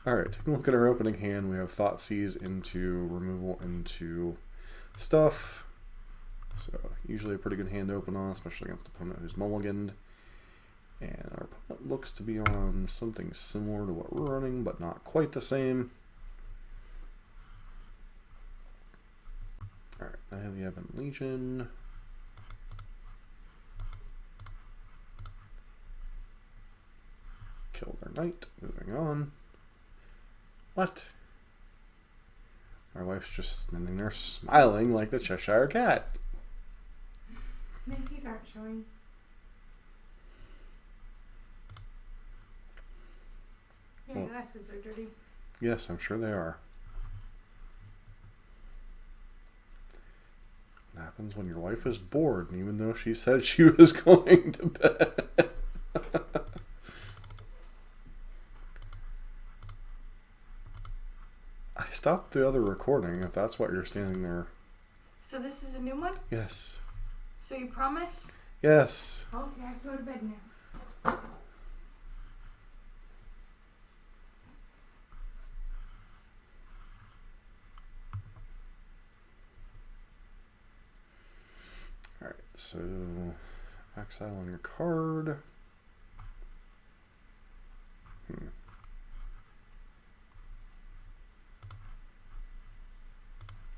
Alright, taking a look at our opening hand, we have Thoughtseize into removal into stuff. So, usually a pretty good hand to open on, especially against an opponent who's mulliganed. And our opponent looks to be on something similar to what we're running, but not quite the same. Alright, I have the Ebon Legion. Kill their knight. Moving on. What? My wife's just standing there smiling like the Cheshire Cat. My teeth aren't showing. Your glasses are dirty. Yes, I'm sure they are. What happens when your wife is bored, even though she said she was going to bed? I stopped the other recording, if that's what you're standing there. So this is a new one? Yes. So you promise? Yes. Okay, I have to go to bed now. Alright, so exiling a card.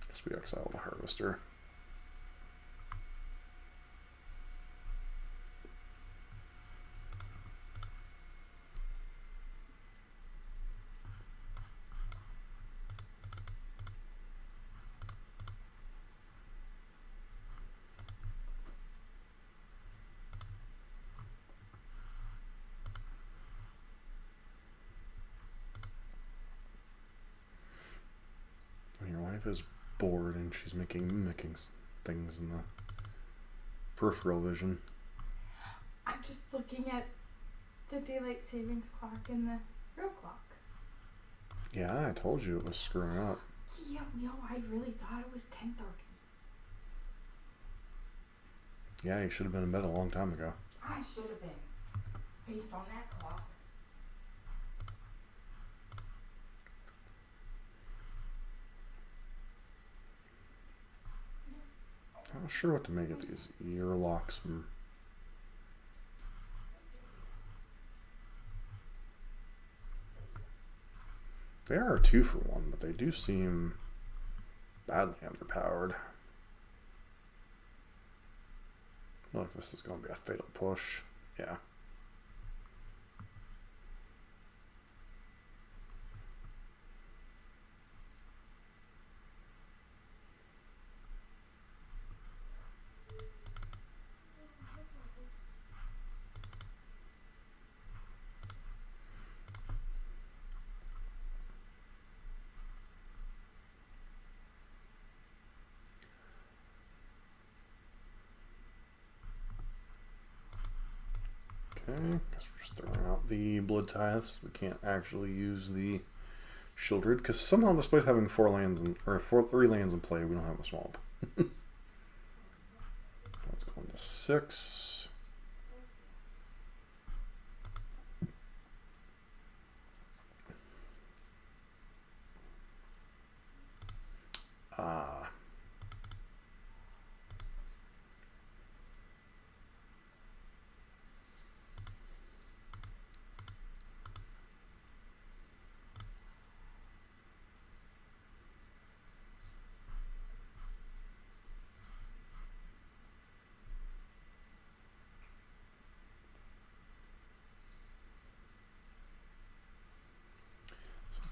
Guess we exile the Harvester. Your wife is bored and she's mimicking things in the peripheral vision. I'm just looking at the daylight savings clock and the real clock. Yeah, I told you it was screwing up. Yo, I really thought it was 10:30. Yeah, you should have been in bed a long time ago. I should have been, based on that clock. I'm not sure what to make of these ear locks. They are a 2-for-1, but they do seem badly underpowered. Look, this is going to be a fatal push. Yeah. Okay, guess we're just throwing out the Bloodtithe. We can't actually use the Sheoldred because somehow, despite having 3 lands in play, we don't have a swamp. Let's go into 6.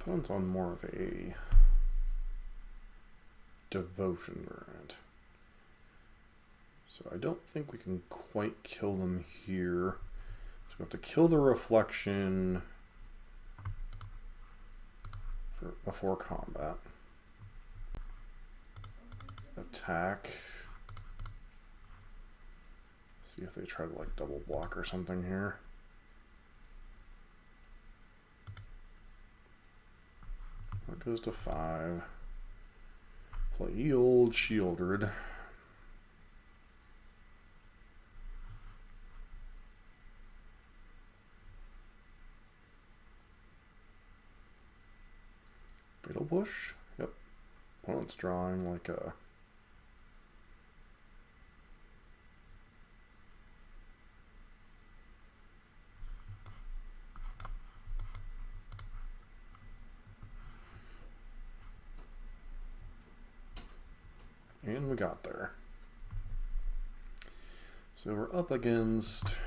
Opponent's on more of a devotion variant. So I don't think we can quite kill them here. So we have to kill the reflection before combat. Attack. See if they try to like double block or something here. That goes to 5. Play ye old Sheoldred. Fatal Push? Yep. Opponent's drawing like a... And we got there. So we're up against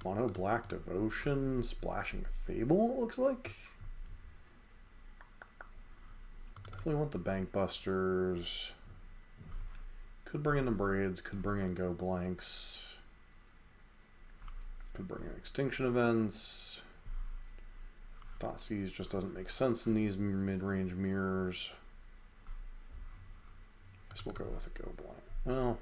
Mono Black Devotion, Splashing Fable, it looks like. Definitely want the Bank Busters. Could bring in the Braids, could bring in Go Blanks. Could bring in Extinction Events. Thoughtseize just doesn't make sense in these mid-range mirrors. Guess we'll go with a Go Blank. Well,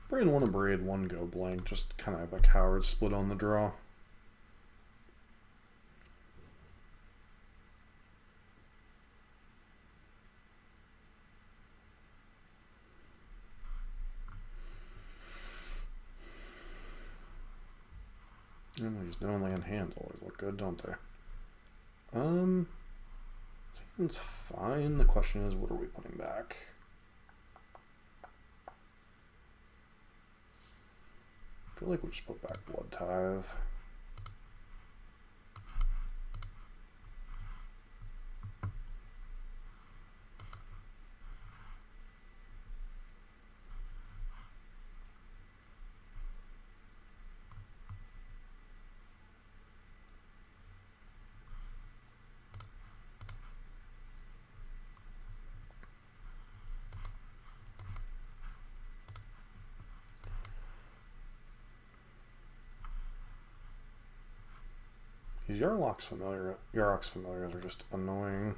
bring in one a Braid, one Go Blank, just kind of have a coward split on the draw. And these no land hands always look good, don't they? Seems fine. The question is, what are we putting back? I feel like we just put back Bloodtithe. These Yarlock's familiars are just annoying.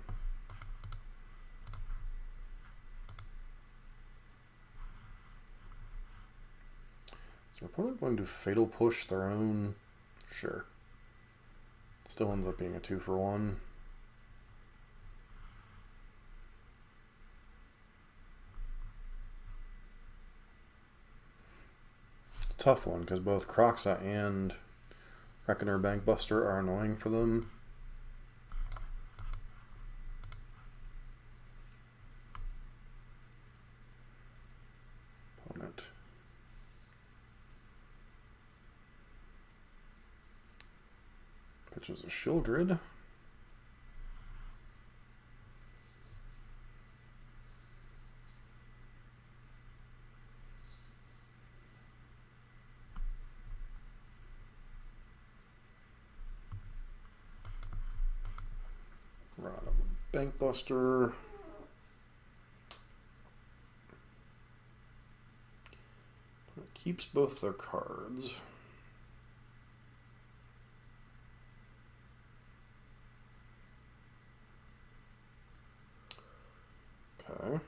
So we're probably going to Fatal Push their own. Sure. Still ends up being a 2-for-1. It's a tough one because both Kroxa and Reckoner Bankbuster are annoying for them. Opponent. Pitches a Sheoldred. Bankbuster. It keeps both their cards. Okay.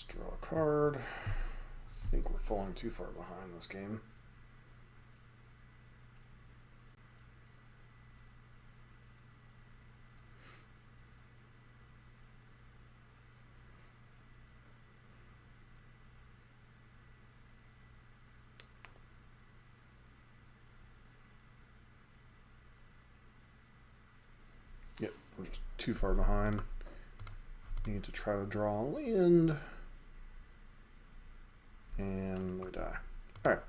Draw a card. I think we're falling too far behind this game. Yep, we're just too far behind. Need to try to draw a land. And we die. Alright.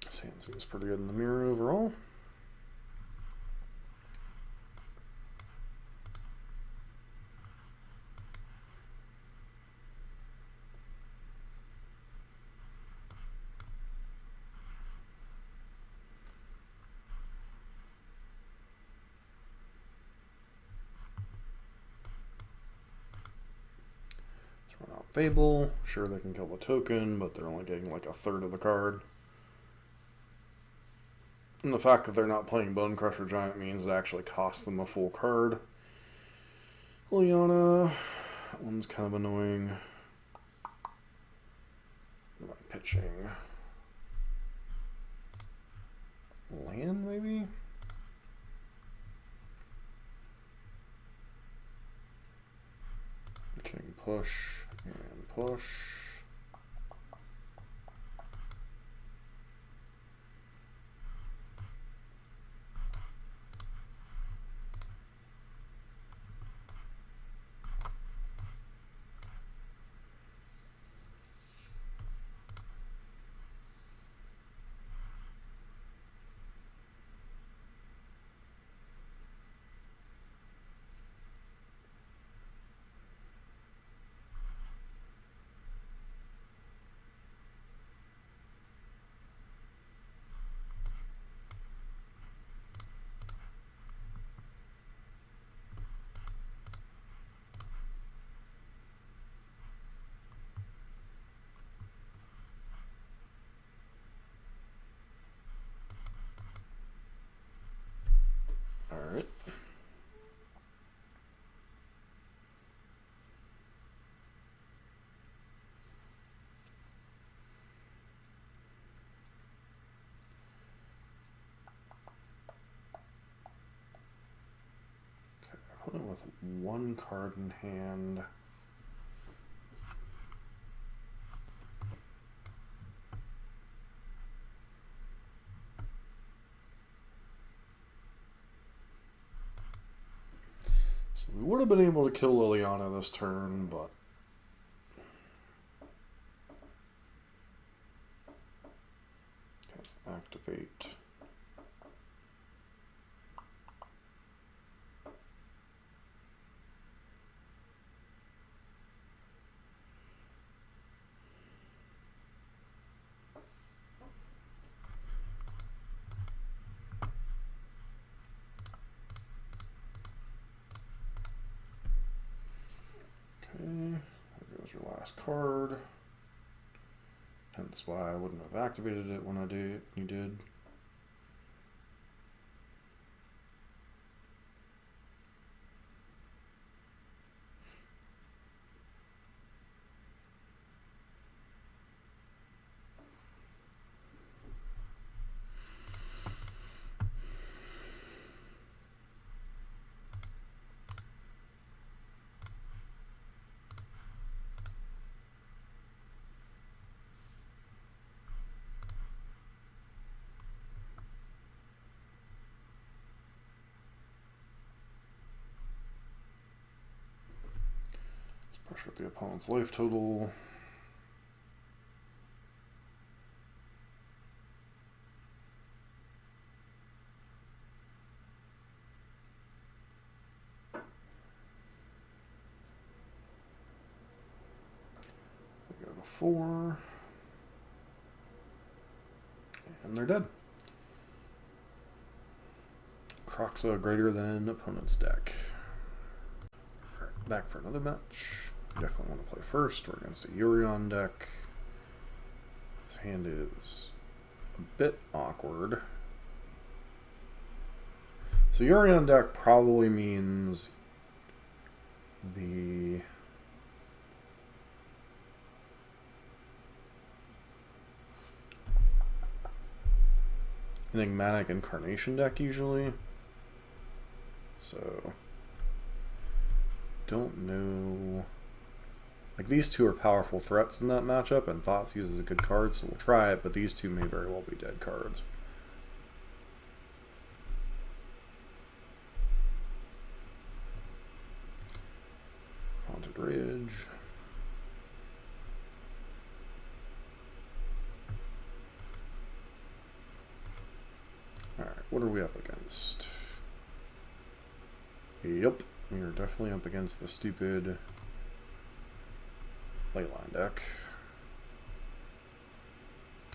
This hand seems pretty good in the mirror overall. Fable. Sure, they can kill the token, but they're only getting like a third of the card. And the fact that they're not playing Bonecrusher Giant means it actually costs them a full card. Liliana, that one's kind of annoying. What am I pitching? Land, maybe? Pitching push and push. Alright. Okay, opponent with one card in hand. So we would have been able to kill Liliana this turn, but okay, activate. There goes your last card. Hence why I wouldn't have activated it when you did. Pressure the opponent's life total. We go to 4. And they're dead. Kroxa greater than opponent's deck. Alright, back for another match. Definitely want to play first. We're against a Urion deck. This hand is a bit awkward. So Urion deck probably means the Enigmatic Incarnation deck usually. So don't know. Like, these two are powerful threats in that matchup, and Thoughtseize is a good card, so we'll try it, but these two may very well be dead cards. Haunted Ridge. Alright, what are we up against? Yep, we are definitely up against the stupid Leyline deck.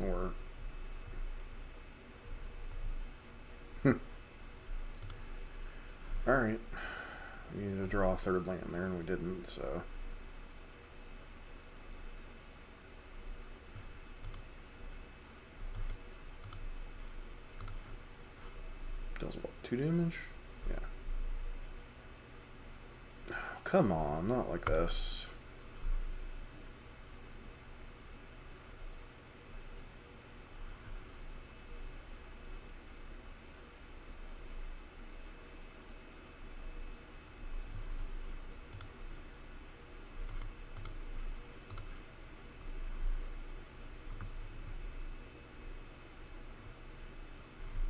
Or alright. We needed to draw a third land there and we didn't, so Does what? 2 damage? Yeah. Oh, come on, not like this.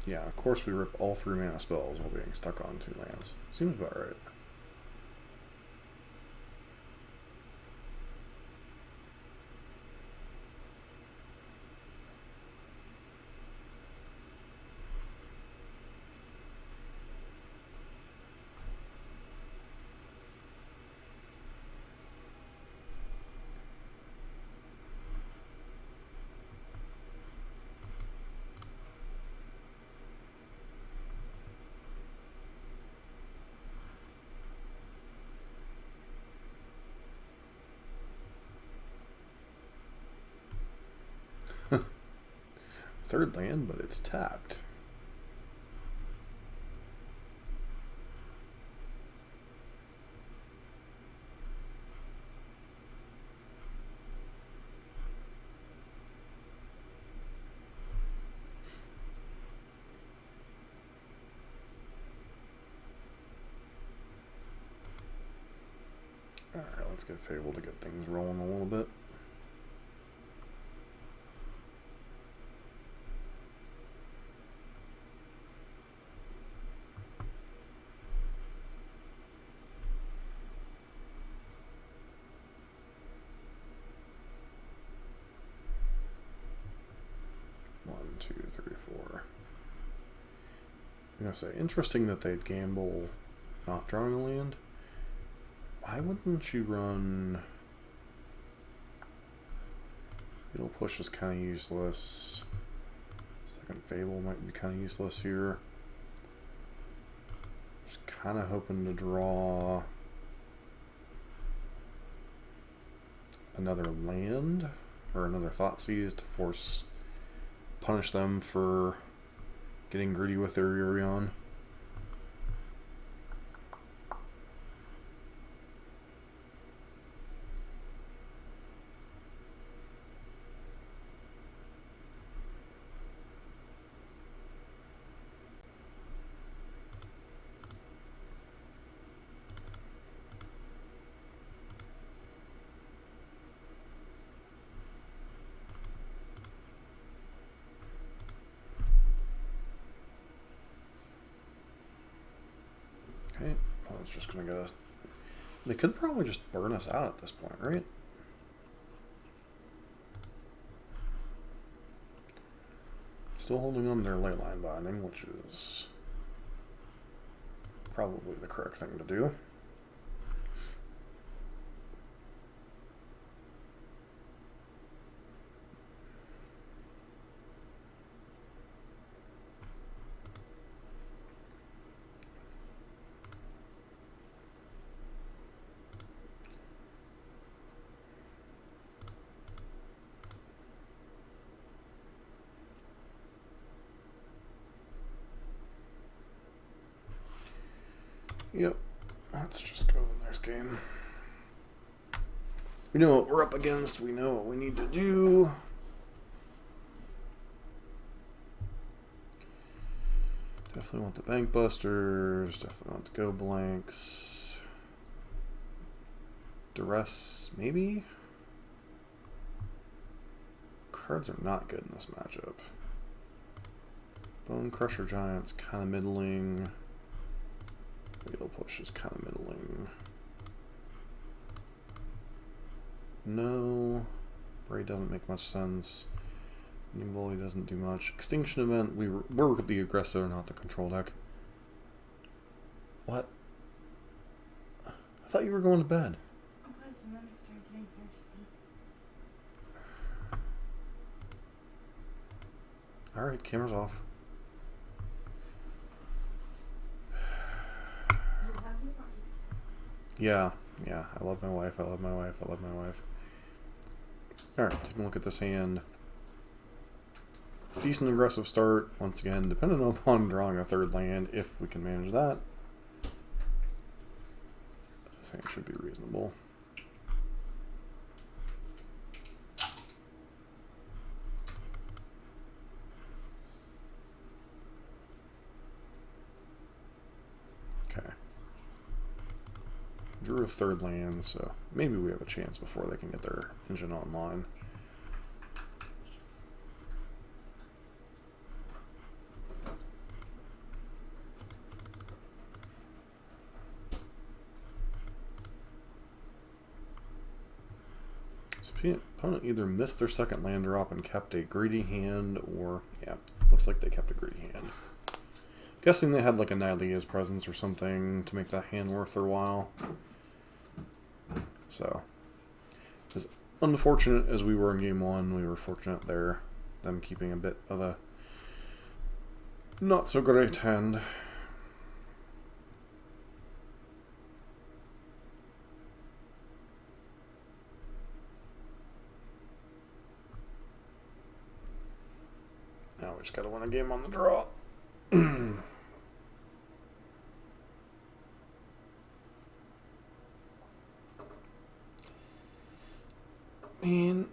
Yeah, of course we rip all 3 mana spells while being stuck on 2 lands. Seems about right. Third land, but it's tapped. Alright, let's get Fable to get things rolling a little bit. I'm gonna say, interesting that they'd gamble not drawing a land. Why wouldn't you run... Fatal Push is kind of useless. Second Fable might be kind of useless here. Just kind of hoping to draw another land or another Thoughtseize to punish them for getting greedy with their Yorion. Okay, well, it's just gonna get us. They could probably just burn us out at this point, right? Still holding on to their Leyline Binding, which is probably the correct thing to do. Yep, let's just go to the next game. We know what we're up against, we know what we need to do. Definitely want the Bank Busters, definitely want the Go Blanks. Duress, maybe? Cards are not good in this matchup. Bonecrusher Giant's kind of middling. Fatal Push is kind of middling. No. Braid doesn't make much sense. Volley doesn't do much. Extinction Event, we're the aggressor, not the control deck. What? I thought you were going to bed. I was, and then I started getting thirsty. Alright, camera's off. Yeah, I love my wife, I love my wife, I love my wife. Alright, taking a look at this hand. Decent aggressive start, once again, depending upon drawing a third land, if we can manage that. I think it should be reasonable. Okay. Drew a third land, so maybe we have a chance before they can get their engine online. Opponent either missed their second land drop and kept a greedy hand, or, yeah, looks like they kept a greedy hand. Guessing they had like a Nylea's presence or something to make that hand worth their while. So, as unfortunate as we were in game one, we were fortunate there, them keeping a bit of a not so great hand. Now we just gotta win a game on the draw. I mean,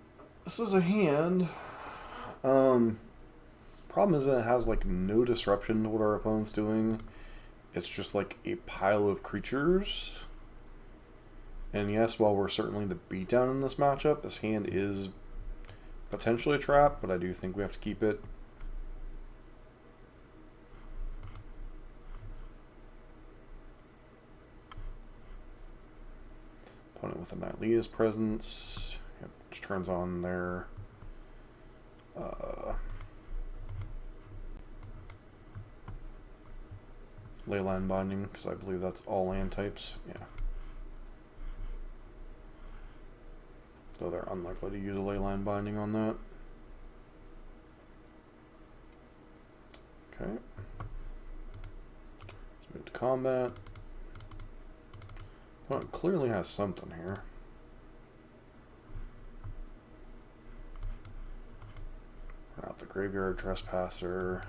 this is a hand. Problem is that it has like no disruption to what our opponent's doing. It's just like a pile of creatures. And yes, while we're certainly the beatdown in this matchup, this hand is potentially a trap, but I do think we have to keep it. Opponent with a Nylea's presence, which turns on their Leyline Binding, because I believe that's all land types. Yeah. Though they're unlikely to use a Leyline Binding on that. Okay. Let's move to combat. Opponent clearly has something here. We're out the Graveyard Trespasser.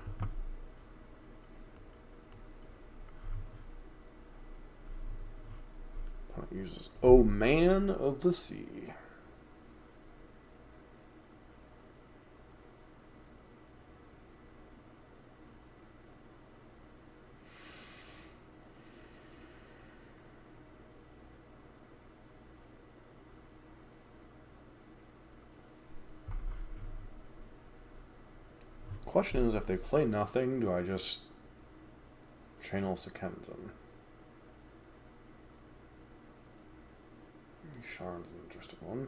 Opponent uses Oh Man of the Sea. Question is, if they play nothing, do I just channel Sokenzan? Sharn's an interesting one.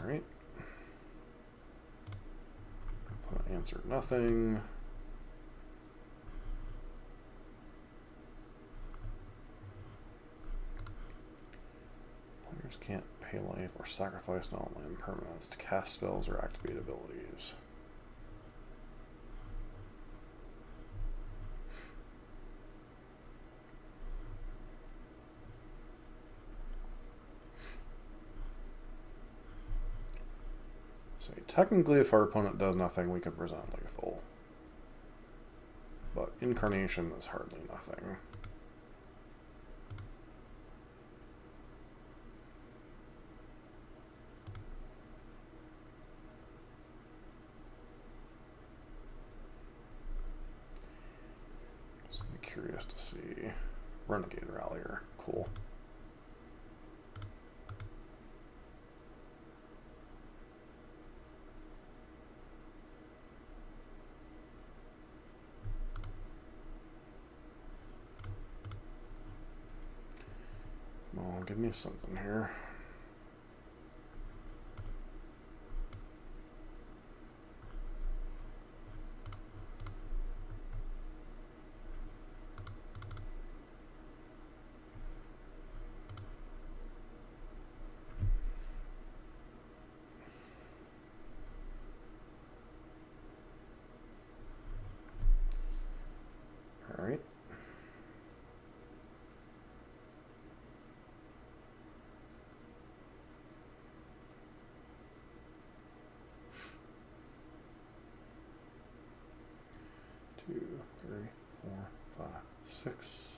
Alright. Answered nothing. Players can't pay life or sacrifice non-land permanents to cast spells or activate abilities. So technically, if our opponent does nothing, we can present lethal. But Incarnation is hardly nothing. So I'm curious to see. Renegade Rallier, cool. Well, give me something here. 2, 3, 4, 5, 6.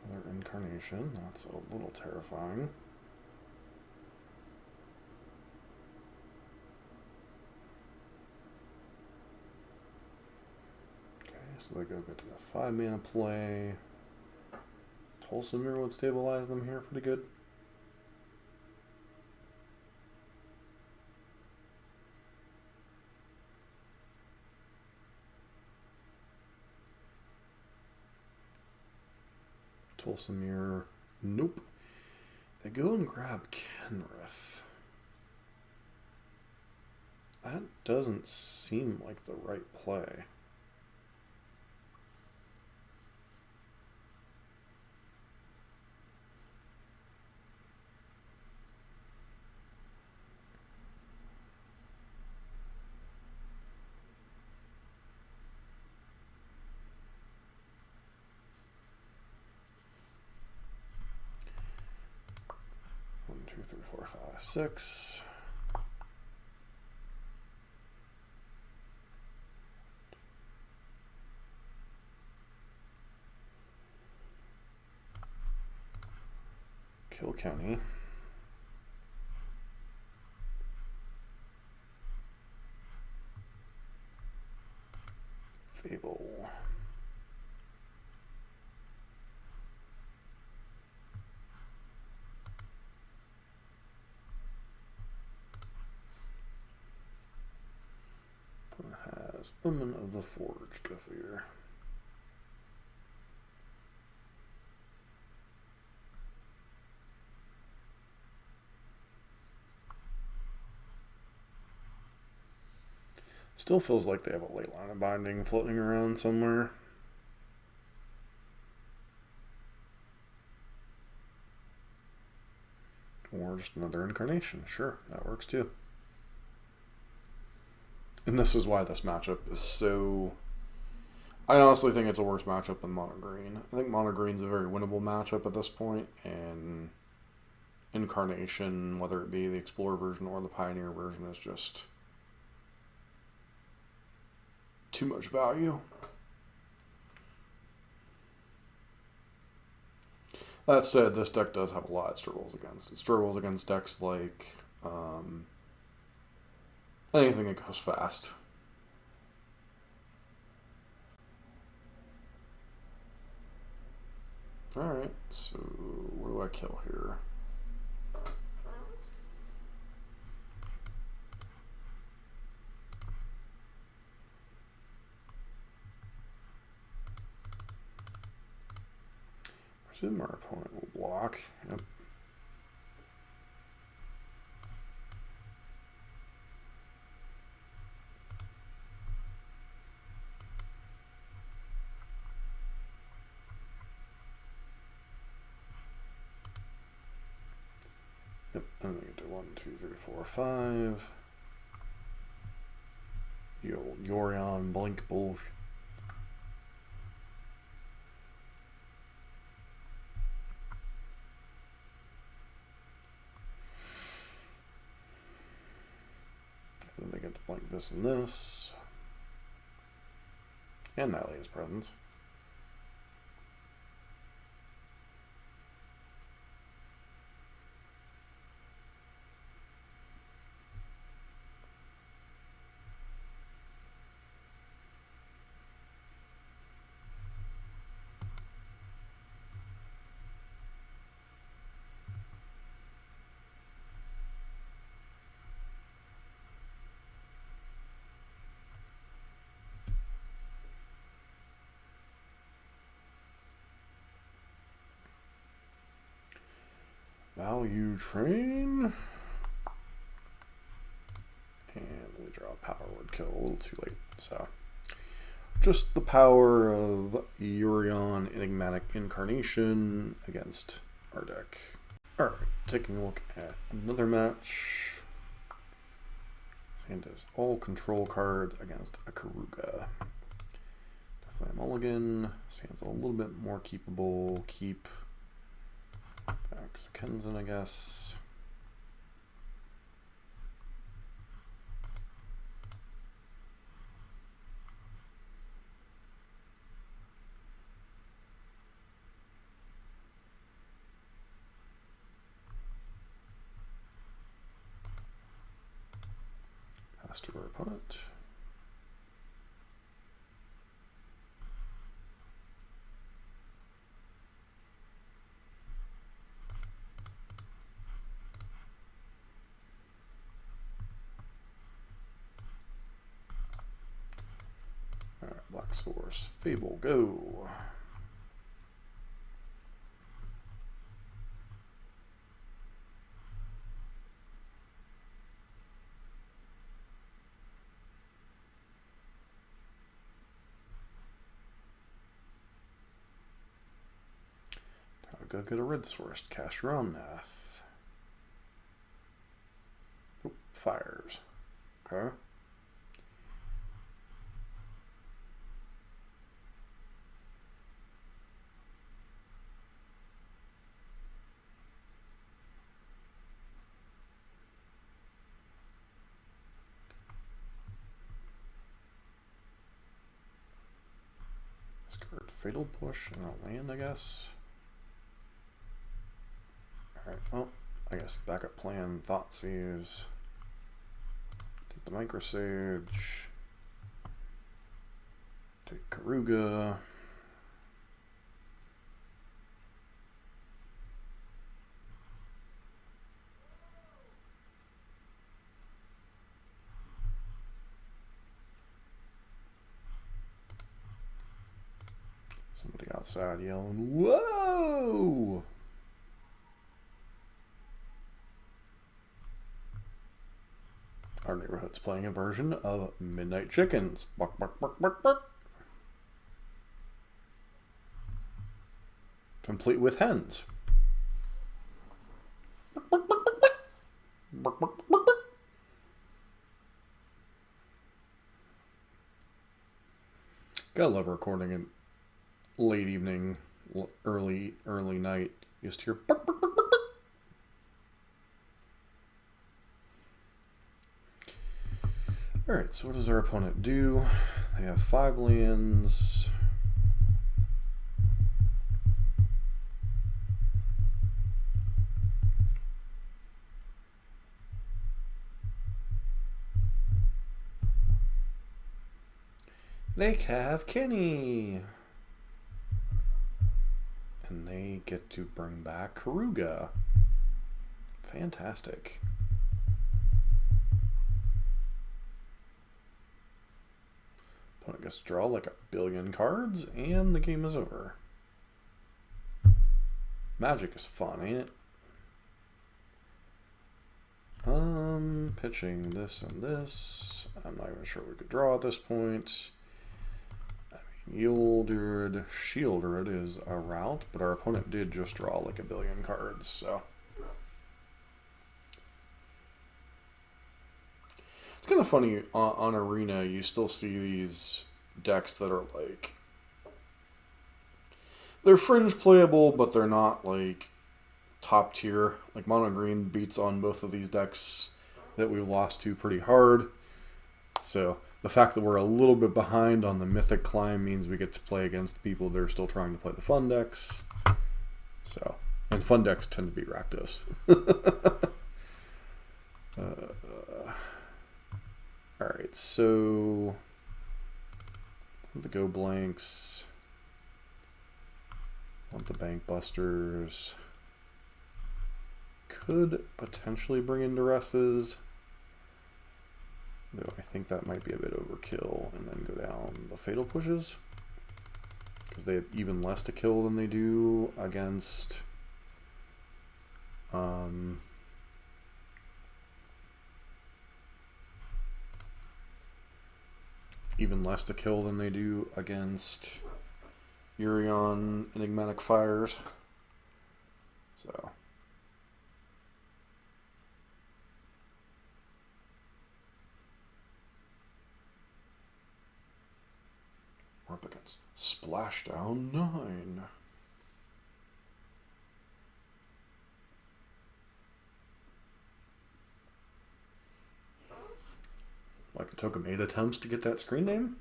Another incarnation. That's a little terrifying. So they go get to the 5 mana play. Tolsimir would stabilize them here pretty good. Tolsimir, nope. They go and grab Kenrith. That doesn't seem like the right play. Two, three, four, five, 6. Kill County. Fable. Has Omen of the Forge. Go figure. Still feels like they have a late line of binding floating around somewhere. Or just another incarnation. Sure, that works too. And this is why this matchup is so... I honestly think it's a worse matchup than Mono Green. I think Mono Green's a very winnable matchup at this point, and Incarnation, whether it be the Explorer version or the Pioneer version, is just too much value. That said, this deck does have a lot it struggles against. It struggles against decks like anything that goes fast. Alright, so what do I kill here? Presume our opponent will block. Yep. Yep, and we get to 1, 2, 3, 4, 5. The old Yorion blink bullshit. Then they get to blink this and this. And Nylea's presence. Value Train. And we draw Power Word Kill a little too late. So, just the power of Yorion Enigmatic Incarnation against our deck. Alright, taking a look at another match. And is all control cards against a Keruga. Definitely a mulligan. Sand's a little bit more keepable. Keep back Sokenzan, I guess. Pass to our opponent. Alright, Black Source. Fable, go. Go get a red source. Cast Ramnath. Oop, fires. Okay. Discard Fatal Push and a land, I guess. Alright, well, I guess backup plan, Thoughtseize. Take the Microsage. Take Keruga. Somebody outside yelling, "Whoa!" Our neighborhood's playing a version of Midnight Chickens. Bark, bark, bark, bark, bark. Complete with hens. Bark, bark, bark, bark, bark. Bark, bark, bark, bark. Gotta love recording in late evening, early night. You just hear bark, bark, bark, bark, bark. Alright, so what does our opponent do? They have 5 lands. They have Kenny. And they get to bring back Keruga. Fantastic. Opponent gets to draw like 1 billion cards, and the game is over. Magic is fun, ain't it? Pitching this and this. I'm not even sure we could draw at this point. I mean, Sheoldred is a route, but our opponent did just draw like 1 billion cards, so. It's kind of funny, on Arena, you still see these decks that are like, they're fringe playable, but they're not like top tier. Like Mono Green beats on both of these decks that we've lost to pretty hard. So the fact that we're a little bit behind on the Mythic climb means we get to play against people that are still trying to play the fun decks. So, and fun decks tend to beat Rakdos. Alright, so the Go Blanks, want the Bank Busters, could potentially bring in Duresses, though I think that might be a bit overkill, and then go down the Fatal Pushes, because they have even less to kill than they do against Urion Enigmatic Fires. So up against Splashdown 9. Like it took him 8 attempts to get that screen name?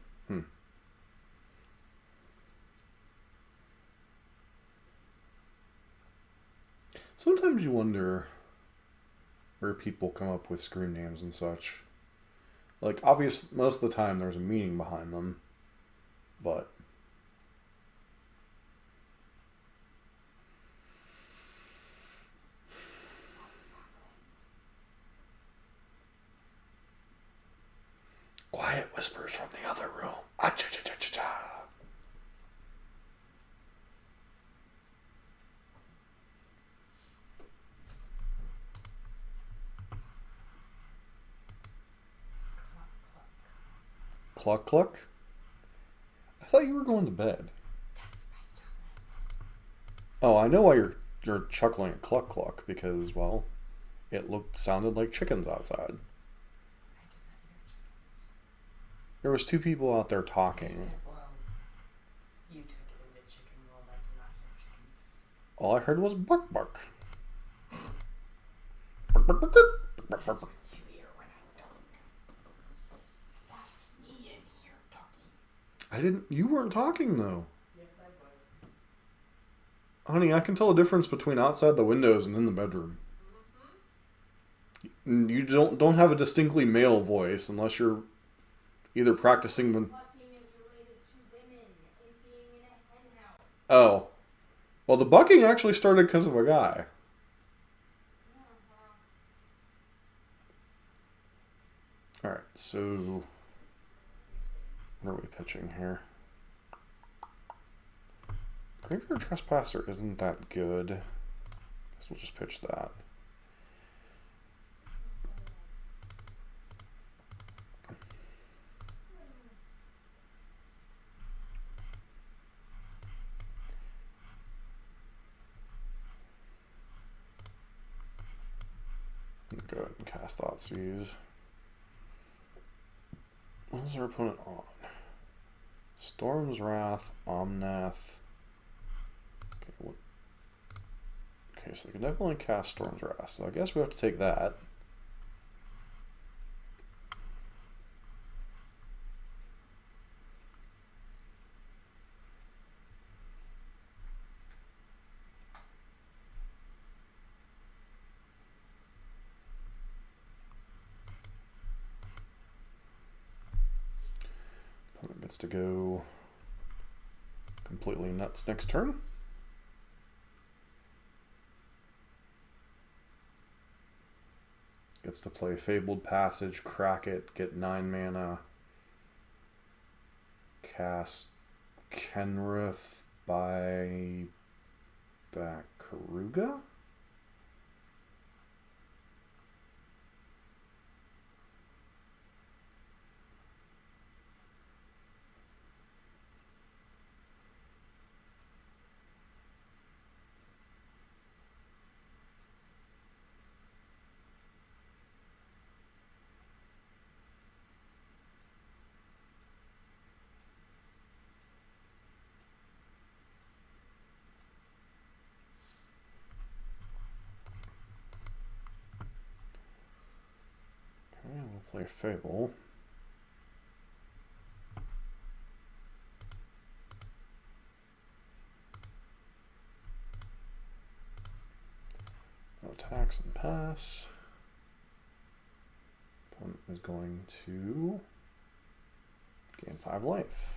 Sometimes you wonder where people come up with screen names and such. Like, obvious, most of the time there's a meaning behind them, but... Quiet whispers from the other room. Ah-cha-cha-cha-cha-cha. Cluck cluck? I thought you were going to bed. Oh, I know why you're chuckling at cluck cluck, because, well, it sounded like chickens outside. There was 2 people out there talking. Said, well, you took it into chicken world. I did not hear chickens. All I heard was bark bark. Bark bark bark bark bark bark. You hear when I talk. That's me in here talking. You weren't talking though. Yes, I was. Honey, I can tell the difference between outside the windows and in the bedroom. Mm-hmm. You don't have a distinctly male voice unless you're either practicing when... Bucking is related to women and being in a hen house. Oh. Well, the bucking actually started because of a guy. Alright, so... What are we pitching here? Graveyard Trespasser isn't that good. Guess we'll just pitch that. Go ahead and cast Thoughtseize. What is our opponent on? Storm's Wrath, Omnath. Okay, so they can definitely cast Storm's Wrath, so I guess we have to take that. Opponent gets to go completely nuts next turn. Gets to play Fabled Passage, crack it, get 9 mana, cast Kenrith, buy back Keruga? Okay, we'll play Fable. No attacks and pass. Opponent is going to gain 5 life.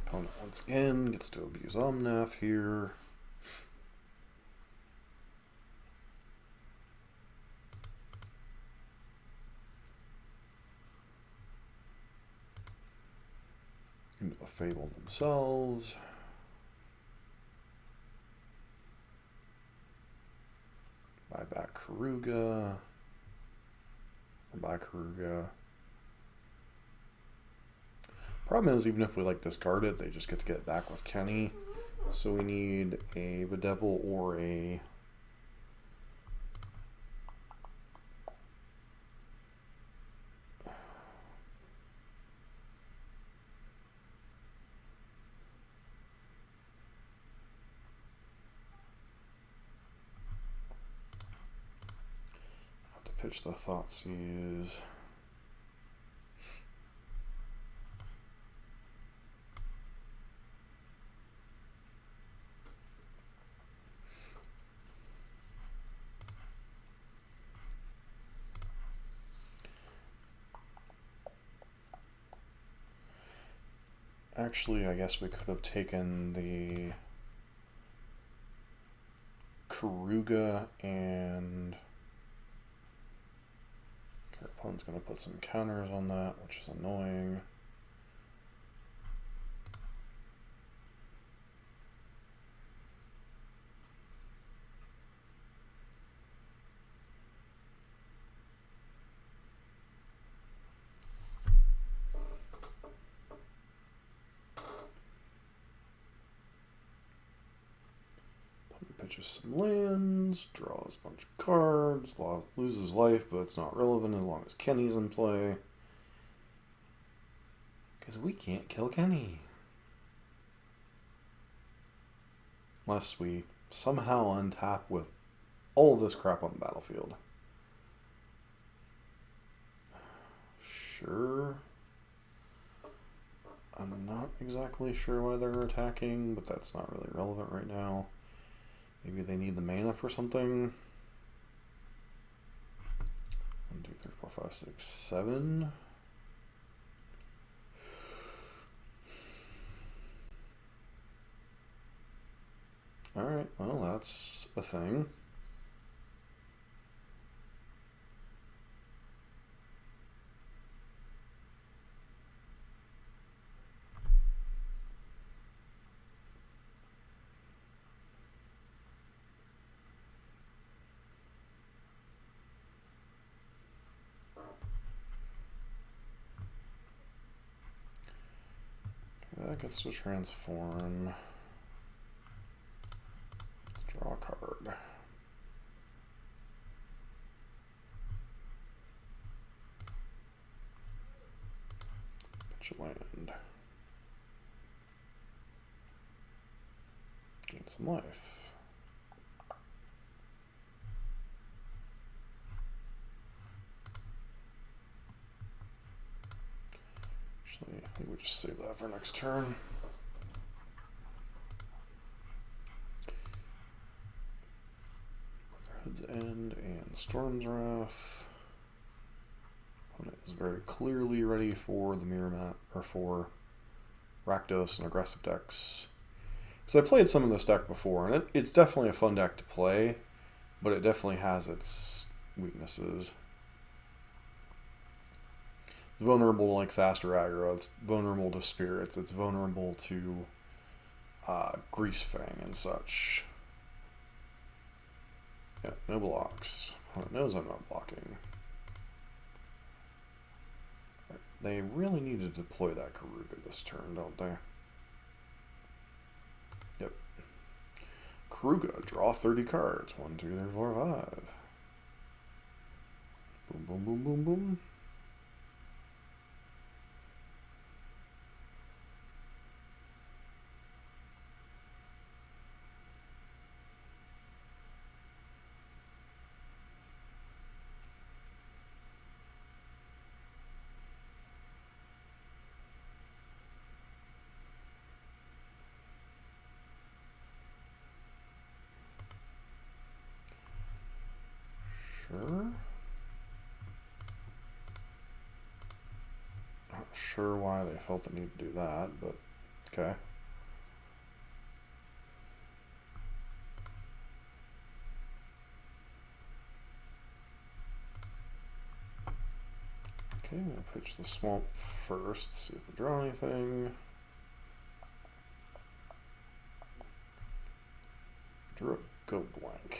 Opponent once again gets to abuse Omnath here. Into a Fable themselves. Buy back Keruga. Or buy Keruga. Problem is, even if we like discard it, they just get to get it back with Kenny. So we need a Bedevil or a pitch the Thoughtseize. Actually, I guess we could have taken the Keruga and our opponent's going to put some counters on that, which is annoying. Pitches some lands, draws a bunch of cards, loses life, but it's not relevant as long as Kenny's in play. Because we can't kill Kenny. Unless we somehow untap with all of this crap on the battlefield. Sure. I'm not exactly sure why they're attacking, but that's not really relevant right now. Maybe they need the mana for something. 1, 2, 3, 4, 5, 6, 7. Alright, well, that's a thing. That gets to transform. Draw a card. Pitch a land. Gain some life. Actually, I think we just save that for next turn. Hood's End and Storm's Wrath. Opponent is very clearly ready for the mirror map, or for Rakdos and aggressive decks. So I played some of this deck before, and it's definitely a fun deck to play, but it definitely has its weaknesses. It's vulnerable to like faster aggro, it's vulnerable to spirits, it's vulnerable to Grease Fang and such. Yeah, no blocks. Opponent knows I'm not blocking. They really need to deploy that Keruga this turn, don't they? Yep. Keruga, draw 30 cards. 1, 2, 3, 4, 5. Boom, boom, boom, boom, boom. Sure. Not sure why they felt the need to do that, but okay. Okay, we'll pitch the swamp first, see if we draw anything. Drew a go blank.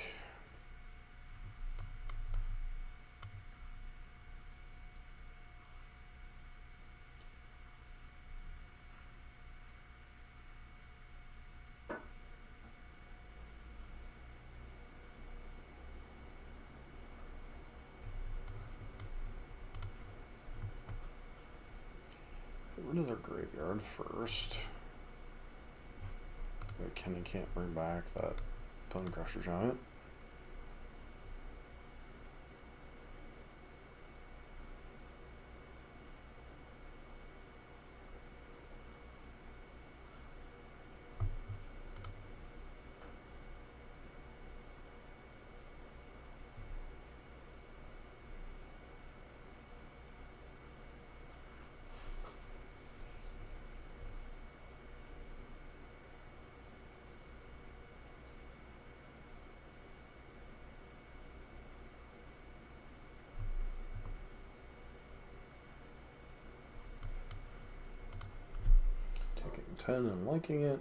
rid of their graveyard first. Kenny can't bring back that Bonecrusher Giant. Taking 10 and liking it.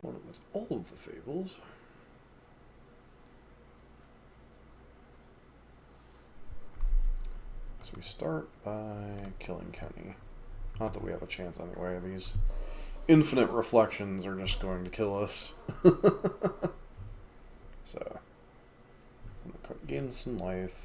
Hold it with all of the Fables. So we start by killing Kenny. Not that we have a chance anyway. These infinite reflections are just going to kill us. So, I'm going to gain some life.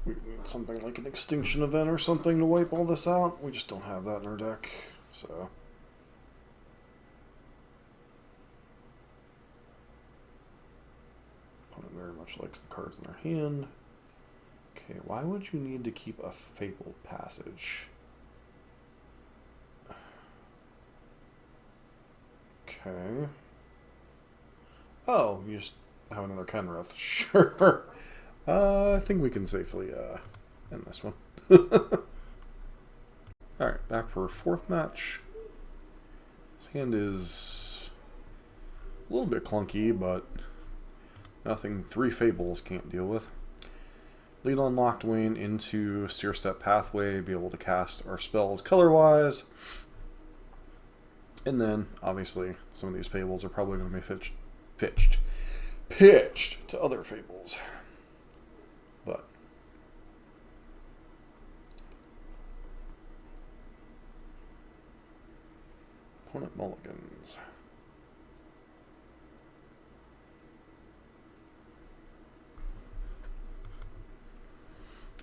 We need something like an Extinction Event or something to wipe all this out. We just don't have that in our deck, so. Opponent very much likes the cards in their hand. Okay, why would you need to keep a Fable Passage? Okay. Oh, you just have another Kenrith. Sure. I think we can safely end this one. Alright, back for a fourth match. This hand is a little bit clunky, but nothing 3 Fables can't deal with. Lead on Locthwain into Blightstep Pathway, be able to cast our spells color-wise. And then, obviously, some of these Fables are probably going to be pitched to other Fables. But opponent mulligans.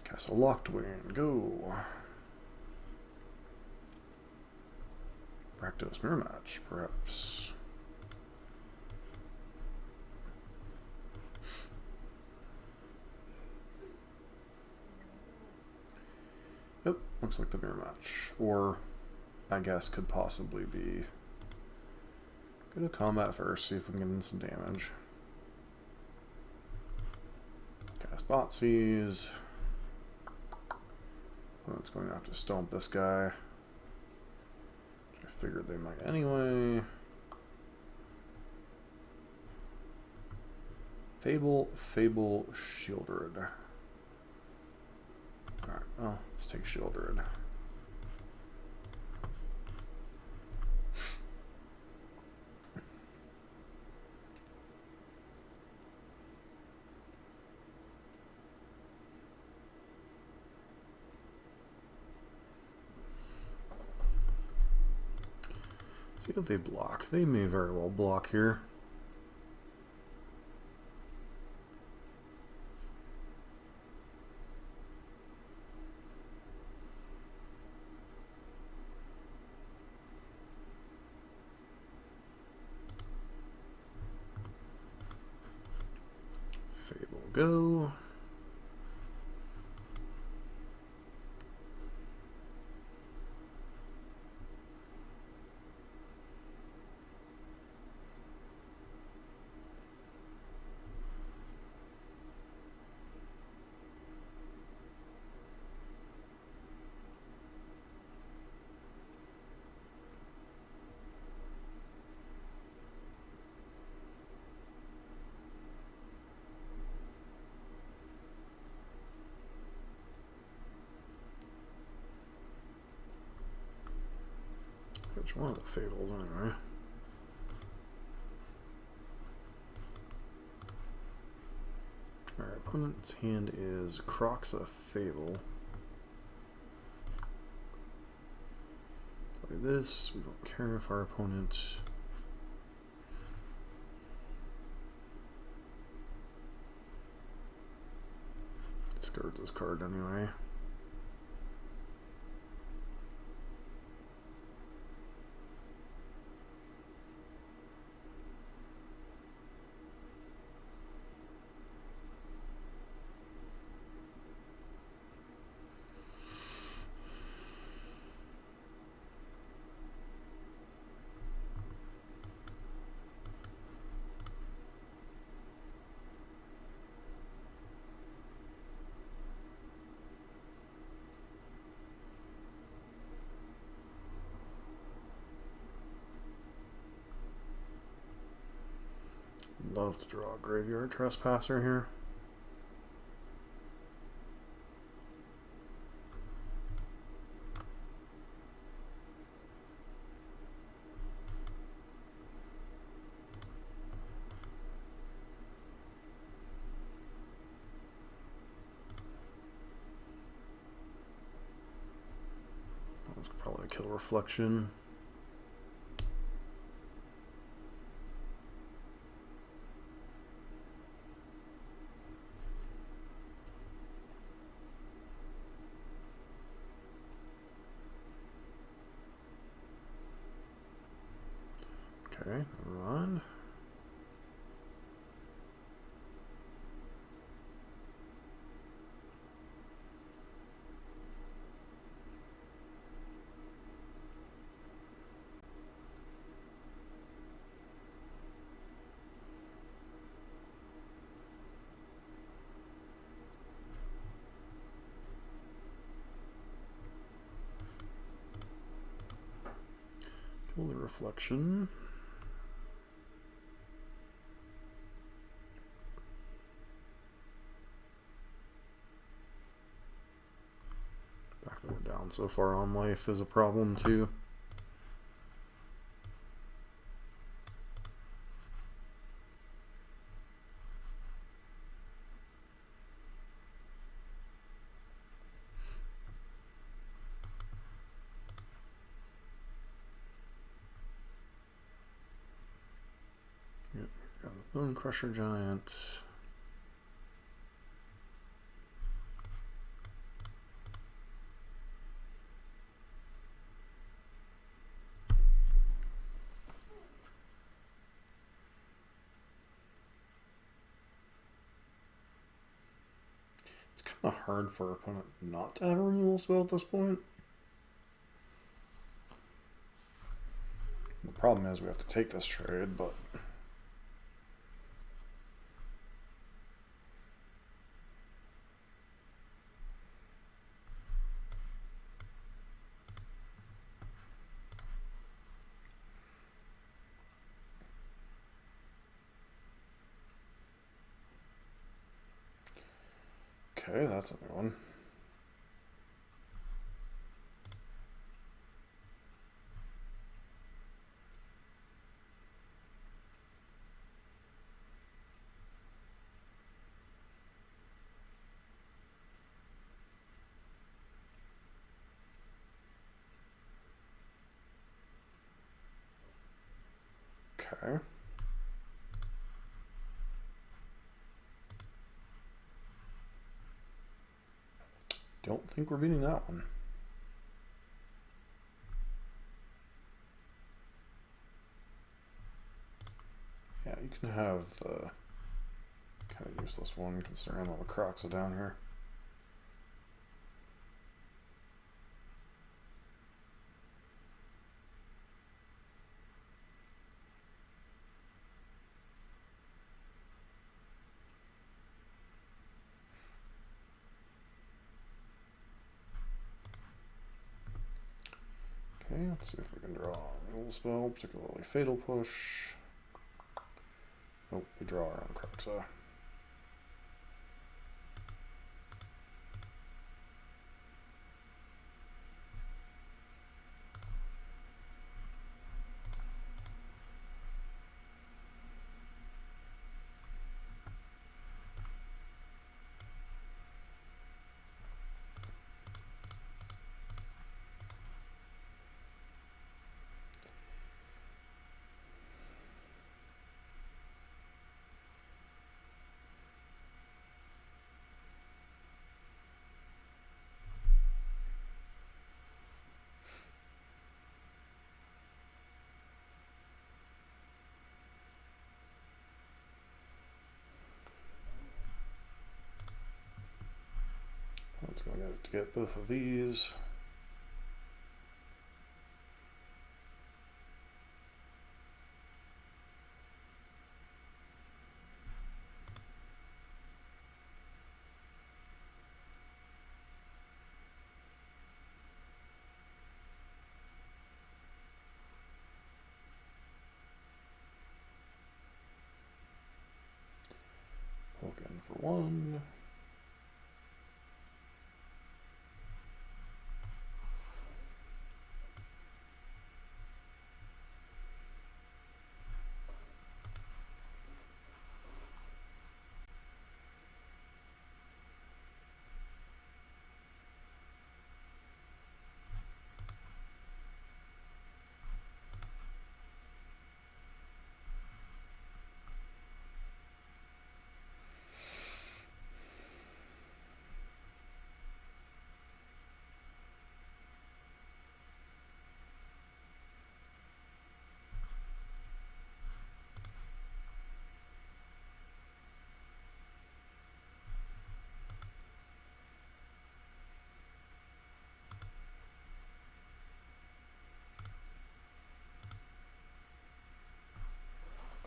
Castle Locthwain, go. Rakdos Mirror Match, perhaps. Yep, looks like the mirror match. Or, I guess, could possibly be. Go to combat first, see if we can get in some damage. Cast Thoughtseize. Well, it's going to have to stomp this guy. Which I figured they might anyway. Fable, Sheoldred. Alright, well, let's take Sheoldred. See what they block. They may very well block here. Fable go. Which one of the Fables, anyway? Our opponent's hand is Kroxa Fable. Play this. We don't care if our opponent discards this card anyway. Love to draw a Graveyard Trespasser here. That's probably a kill Reflection. Okay, never mind. Kill the Reflection. Down so far on life is a problem too. Yep, got the Bonecrusher Giant. It's kind of hard for our opponent not to have a removal spell at this point. The problem is we have to take this trade, but okay, that's a new one. Okay. Don't think we're beating that one. Yeah, you can have the kind of useless one considering all the Kroxa down here. Okay, let's see if we can draw a removal spell, particularly Fatal Push. Nope, we draw our own Kroxa. Giant's going to get both of these. Poke in for 1.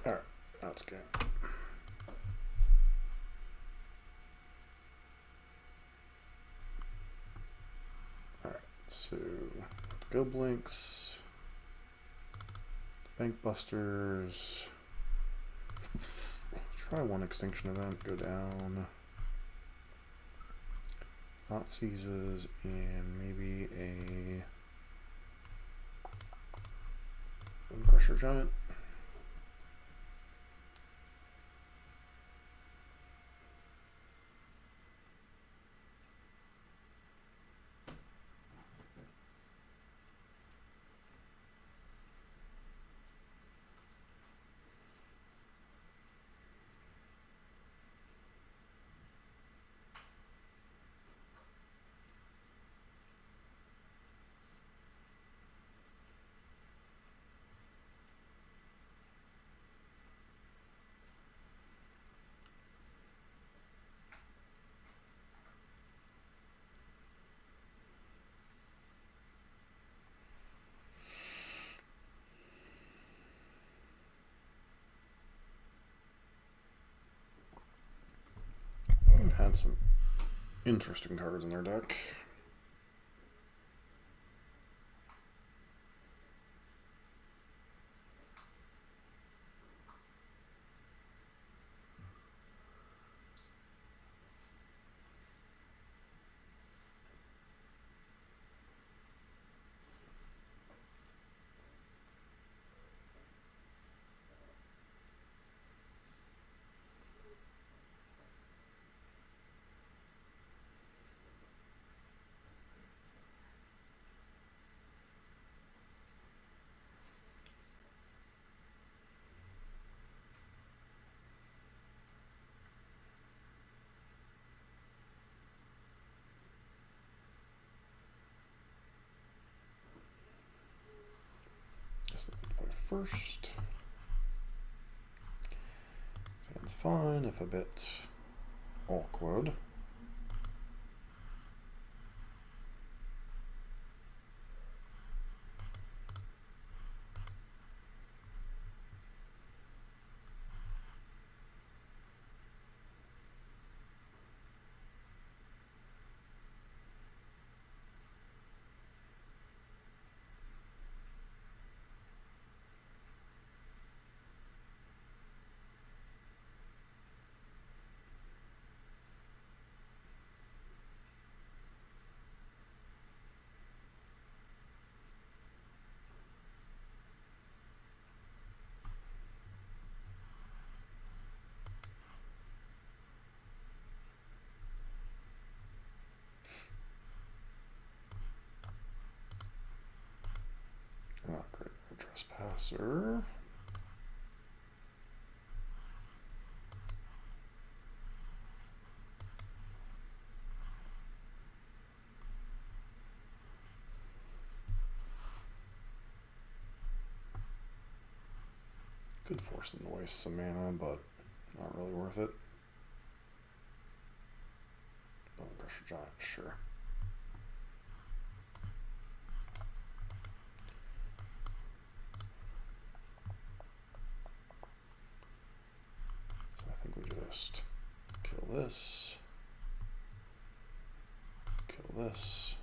Alright, that's good. Alright, so go blinks, bank busters, try one extinction event, go down, Thoughtseizes, and maybe a Bonecrusher Giant. Have some interesting cards in their deck. Play first. Sounds fine, if a bit awkward. Graveyard Trespasser. Could force them to waste some mana, but not really worth it. Bonecrusher Giant, sure. So I think we just kill this, kill this.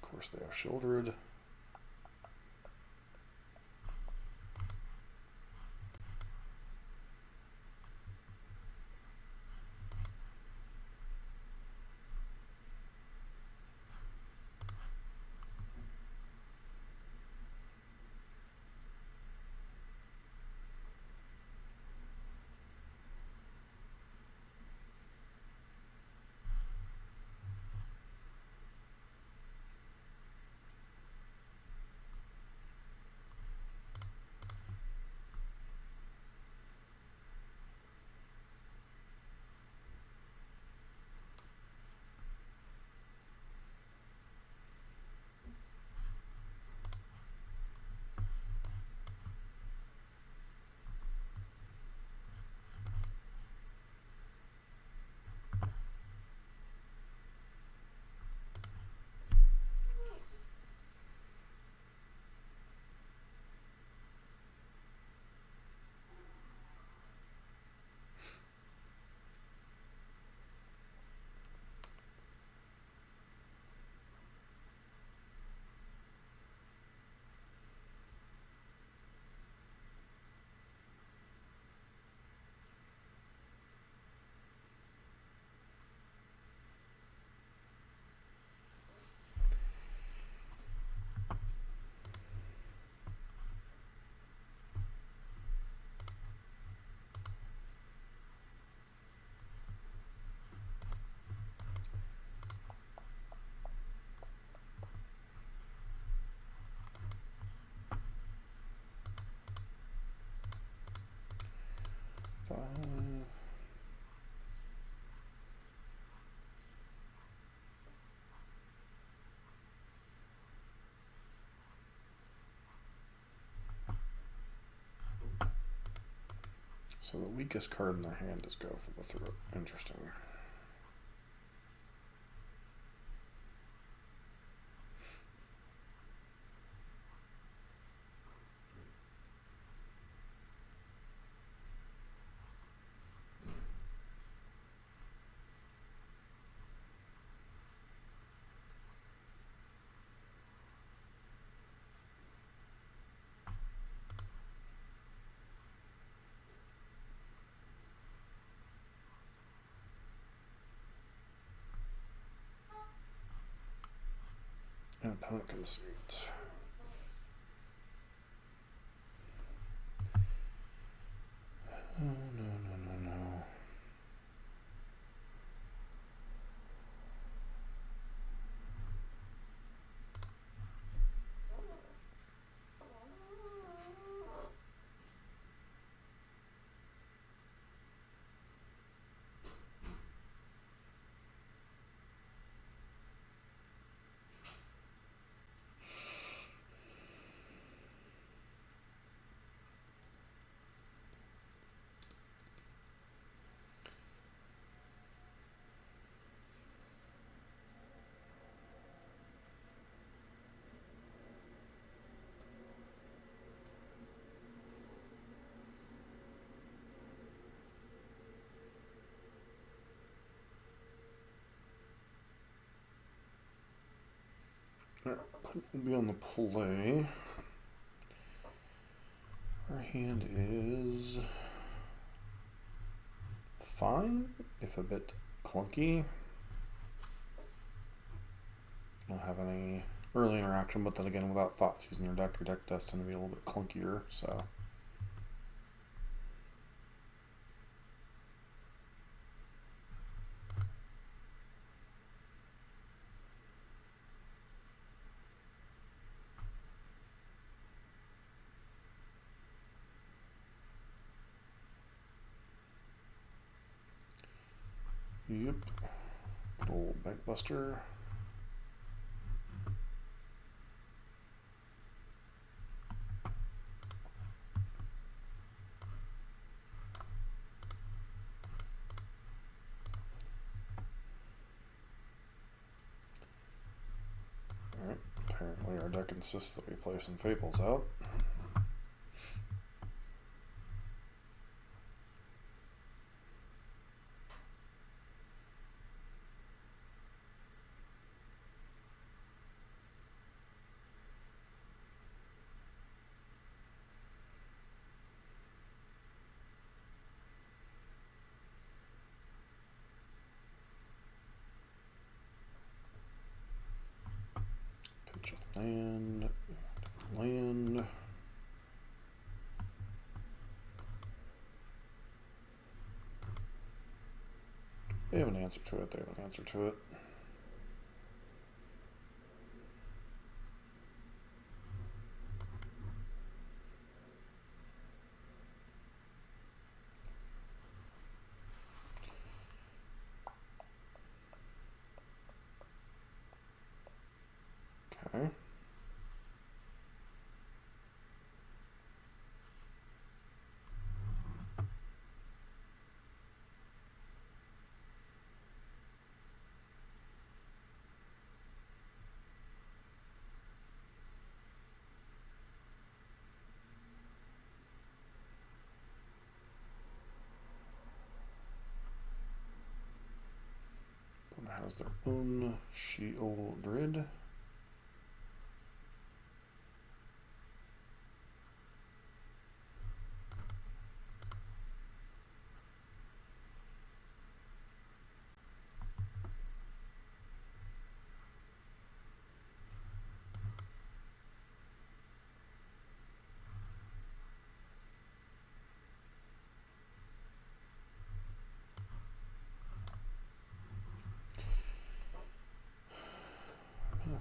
Of course, they have Sheoldred. So the weakest card in their hand is go for the throat. Interesting. And opponent concedes. Oh, no. Alright, will be on the play. Our hand is fine, if a bit clunky. Don't have any early interaction, but then again, without Thoughtseize in your deck does tend to be a little bit clunkier, so. Yep. Good old Bankbuster. Alright, apparently our deck insists that we play some Fables out. Pitch a land, land. They have an answer to it, they have an answer to it. Okay. Opponent has their own Sheoldred.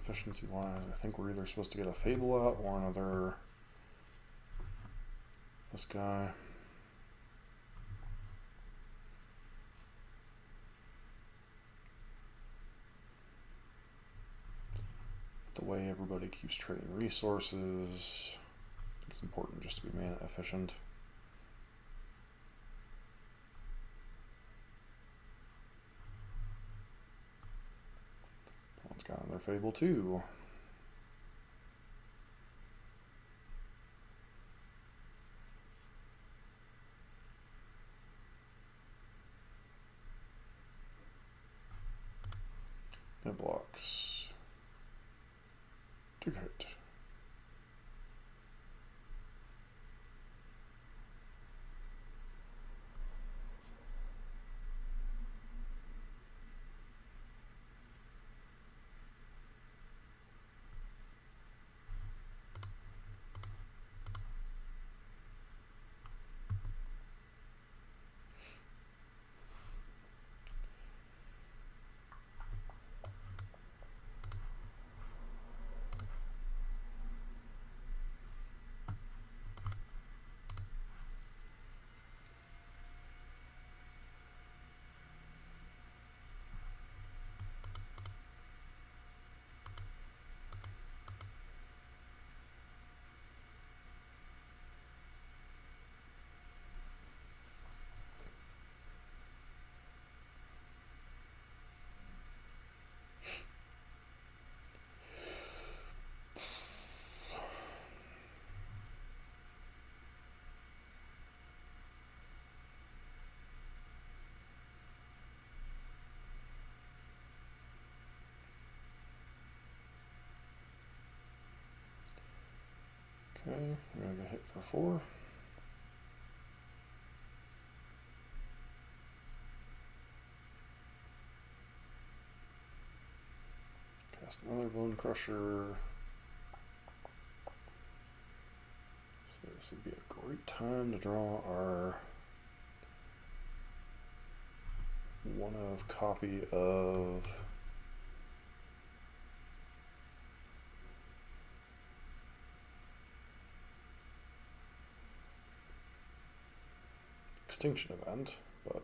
Efficiency wise, I think we're either supposed to get a Fable out or another. This guy. The way everybody keeps trading resources, it's important just to be mana efficient. One's got another Fable too. It blocks. To hit. Okay, we're gonna get hit for 4. Cast another Bonecrusher. So this would be a great time to draw our one of copy of Extinction Event, but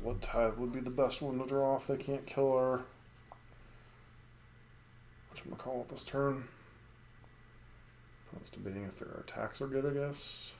Bloodtithe would be the best one to draw if they can't kill our whatchamacallit this turn. That's debating if their attacks are good, I guess.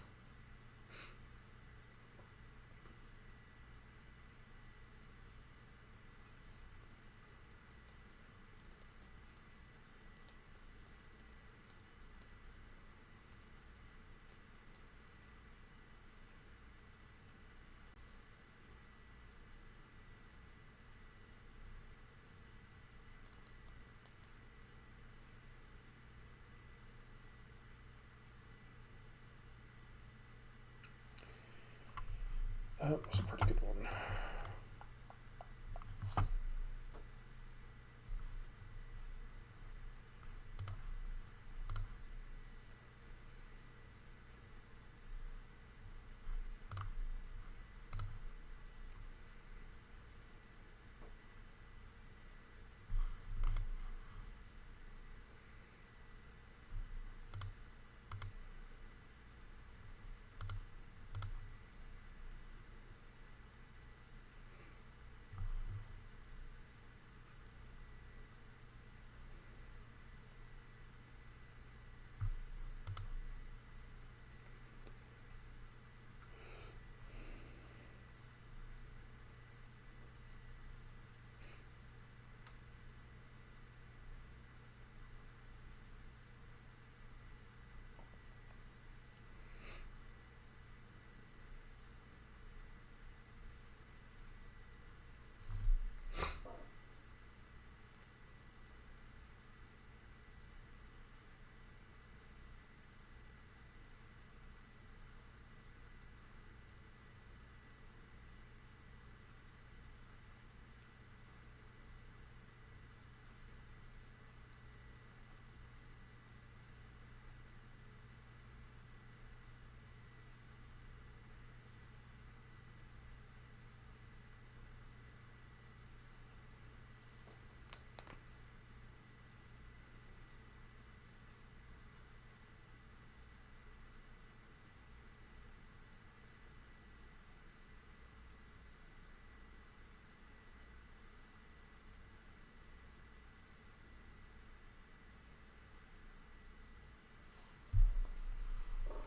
That was a pretty good one.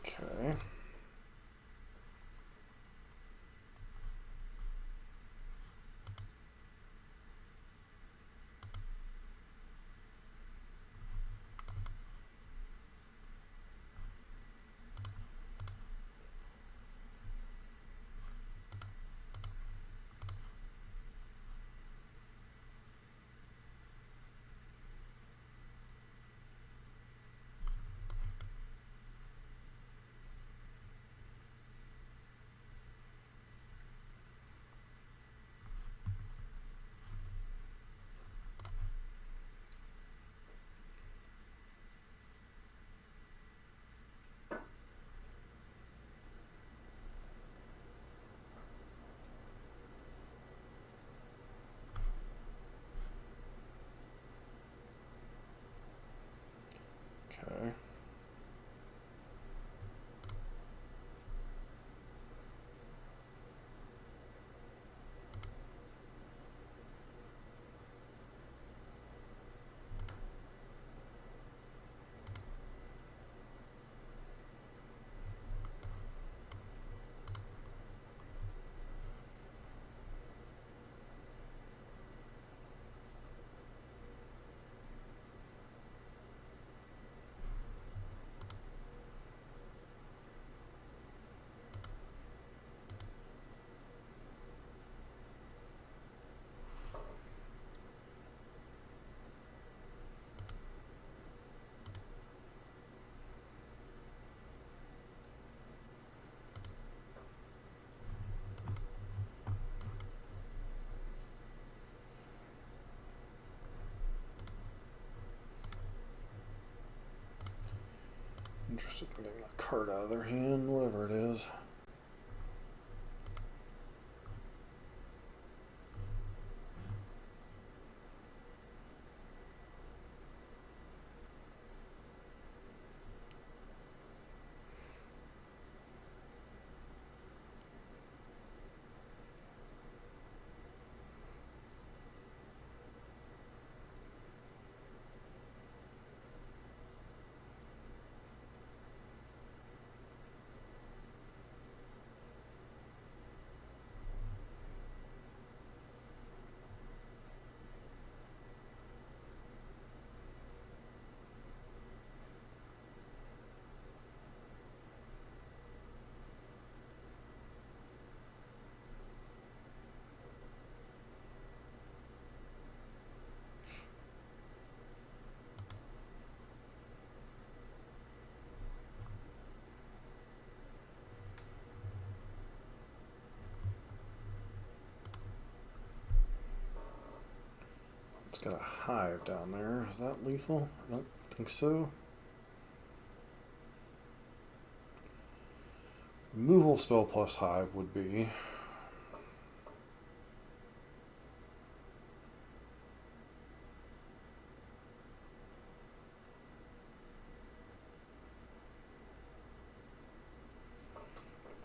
Okay. Okay. Interested in getting a card out of their hand, whatever it is. got a Hive down there. Is that lethal? I don't think so. Removal spell plus Hive would be...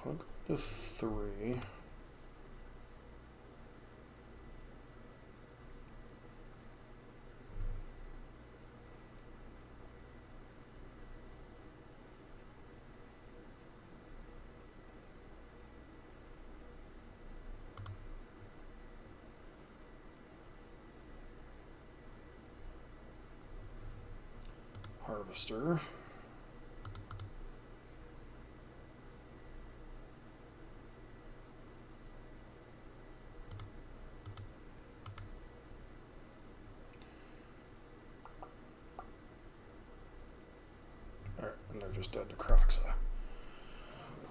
I'll go to 3. Harvester. Alright, and they're just dead to Kroxa.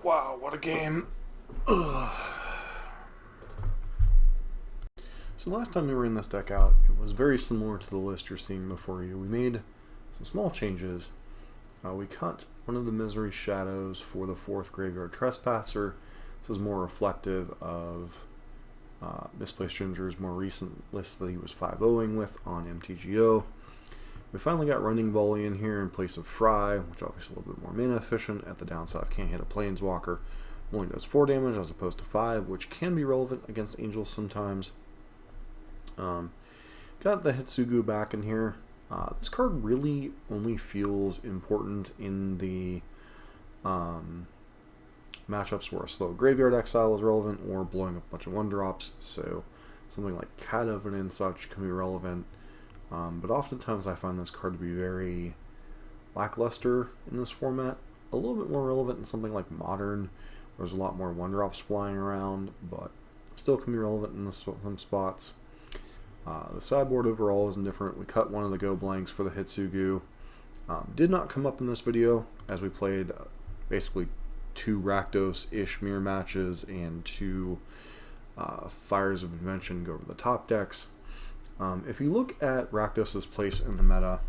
Wow, what a game. Ugh. So last time we were in this deck out, it was very similar to the list you're seeing before you. We made some small changes. We cut one of the Misery Shadows for the 4th Graveyard Trespasser. This is more reflective of Misplaced Ginger's more recent list that he was 5-0ing with on MTGO. We finally got Running Volley in here in place of Fry, which obviously a little bit more mana efficient. At the downside of can't hit a Planeswalker. Only does 4 damage as opposed to 5, which can be relevant against Angels sometimes. Got the Hitsugu back in here. This card really only feels important in the matchups where a slow Graveyard Exile is relevant or blowing up a bunch of 1-drops, so something like Bedevil and such can be relevant. But oftentimes I find this card to be very lackluster in this format. A little bit more relevant in something like Modern, where there's a lot more 1-drops flying around, but still can be relevant in some spots. The sideboard overall is indifferent. We cut one of the go blanks for the Hitsugu. Did not come up in this video as we played basically 2 Rakdos-ish mirror matches and 2 Fires of Invention go over the top decks. If you look at Rakdos' place in the meta,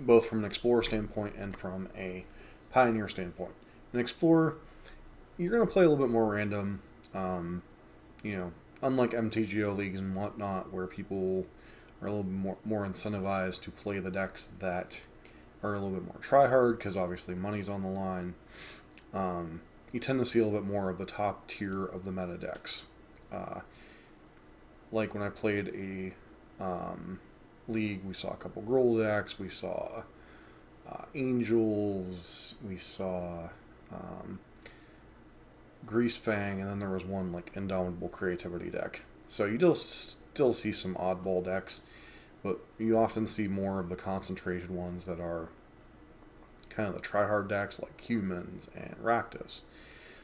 both from an Explorer standpoint and from a Pioneer standpoint, an Explorer, you're going to play a little bit more random, unlike MTGO leagues and whatnot, where people are a little bit more incentivized to play the decks that are a little bit more try-hard, because obviously money's on the line. You tend to see a little bit more of the top tier of the meta decks. Like when I played a league, we saw a couple Growl decks, we saw Angels, we saw Greasefang, and then there was one like Indomitable Creativity deck. So you still see some oddball decks, but you often see more of the concentrated ones that are kind of the try-hard decks like Humans and Rakdos.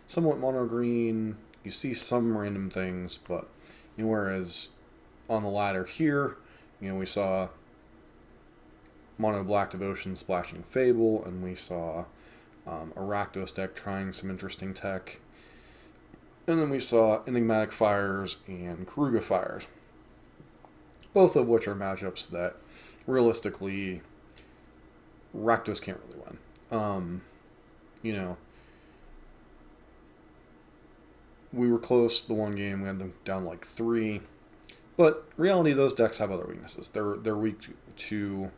Somewhat mono-green, you see some random things, but whereas on the ladder here, we saw Mono Black Devotion splashing Fable, and we saw a Rakdos deck trying some interesting tech. And then we saw Enigmatic Fires and Keruga Fires, both of which are matchups that realistically Rakdos can't really win. We were close the one game, we had them down like 3, but reality, those decks have other weaknesses. They're weak to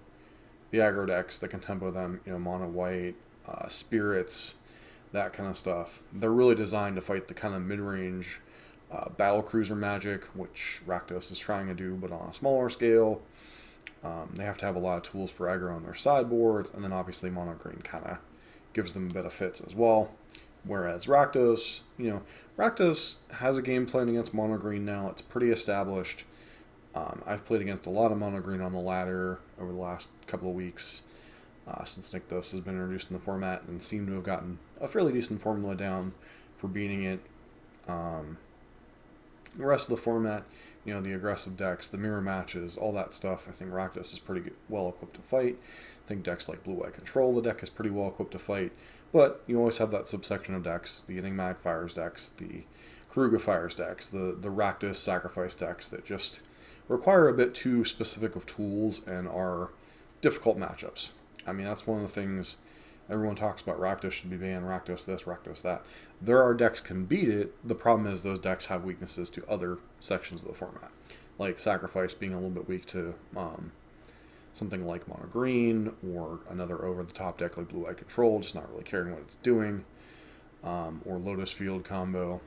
the aggro decks that can tempo them, mono white, spirits, that kind of stuff. They're really designed to fight the kind of mid-range battle cruiser magic, which Rakdos is trying to do, but on a smaller scale. They have to have a lot of tools for aggro on their sideboards, and then obviously mono green kind of gives them a bit of fits as well. Whereas Rakdos, Rakdos has a game plan against mono green now. It's pretty established. I've played against a lot of mono green on the ladder over the last couple of weeks since Rakdos has been introduced in the format, and seem to have gotten a fairly decent formula down for beating it. The rest of the format, the aggressive decks, the mirror matches, all that stuff, I think Rakdos is pretty well equipped to fight. I think decks like Blue-White Control, the deck is pretty well equipped to fight. But you always have that subsection of decks, the Enigmatic Fires decks, the Keruga Fires decks, the Rakdos Sacrifice decks that just require a bit too specific of tools and are difficult matchups. I mean, that's one of the things everyone talks about. Rakdos should be banned, Rakdos this, Rakdos that. There are decks can beat it. The problem is those decks have weaknesses to other sections of the format, like Sacrifice being a little bit weak to something like Mono Green, or another over-the-top deck like Blue Eye Control, just not really caring what it's doing, or Lotus Field combo.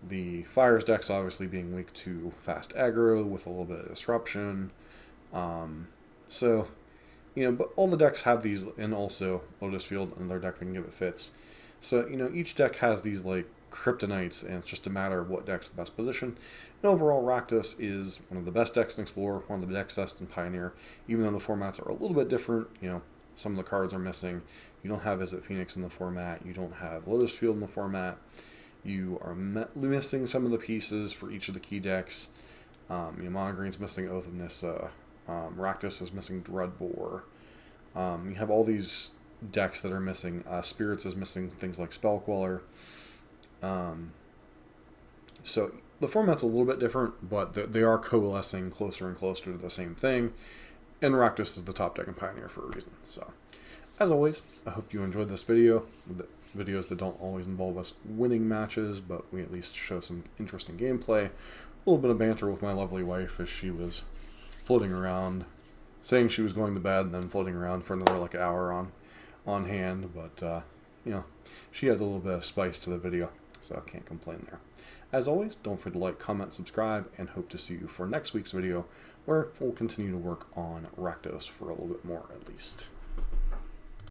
The Fires decks obviously being weak to fast aggro with a little bit of disruption. So, you know, but all the decks have these, and also Lotus Field, another deck that can give it fits. So, you know, each deck has these, like, kryptonites, and it's just a matter of what deck's the best position. And overall, Rakdos is one of the best decks in Explorer, one of the best decks in Pioneer, even though the formats are a little bit different. You know, some of the cards are missing. You don't have Visit Phoenix in the format. You don't have Lotus Field in the format. You are missing some of the pieces for each of the key decks. You know, Mono Green's missing Oath of Nissa. Rakdos is missing Dreadbore. You have all these decks that are missing. Spirits is missing things like Spell Queller. So the format's a little bit different, but they are coalescing closer and closer to the same thing. And Rakdos is the top deck in Pioneer for a reason. So, as always, I hope you enjoyed this video. Videos that don't always involve us winning matches, but we at least show some interesting gameplay. A little bit of banter with my lovely wife as she was floating around, saying she was going to bed, and then floating around for another like hour on hand. But you know, she has a little bit of spice to the video, so I can't complain there. As always, don't forget to like, comment, subscribe, and hope to see you for next week's video, where we'll continue to work on Rakdos for a little bit more at least.